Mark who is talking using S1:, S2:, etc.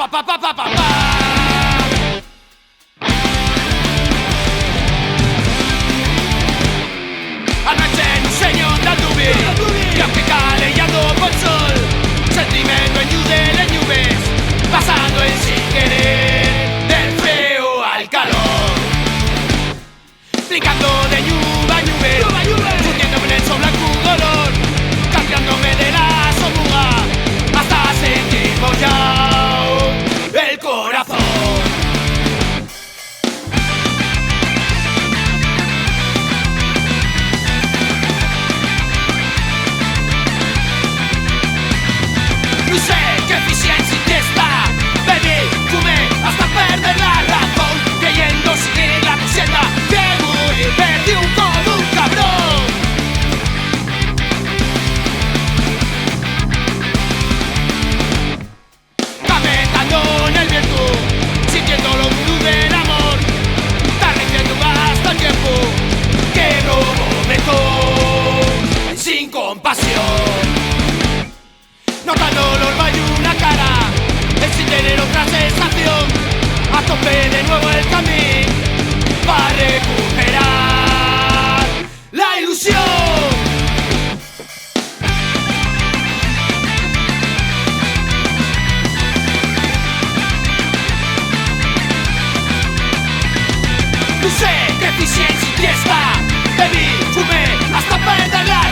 S1: pa pa pa pa pa pa. Alla c'è un segno da dove che cale y dopo il sol, sentimento en giù delle nubes, pasando en sin querer del frío al calor, explicando de nube a nube, fundiéndome en el sol blanco dolor, cambiándome de la sombra hasta sentir bollao el corazón. No sé qué eficiencia esta, baby, fumé hasta perder la razón, creyendo seguir la consigna, ciego y perdí como un cabrón. Caminando en el viento, sintiendo lo duro del amor, tardeando hasta el tiempo que no momento sin compasión. Notando el orba y una cara, el sin tener otra sensación, a tope de nuevo el camino para recuperar la ilusión. No sé qué eficiencia y fiesta, bebí, fumé hasta perder la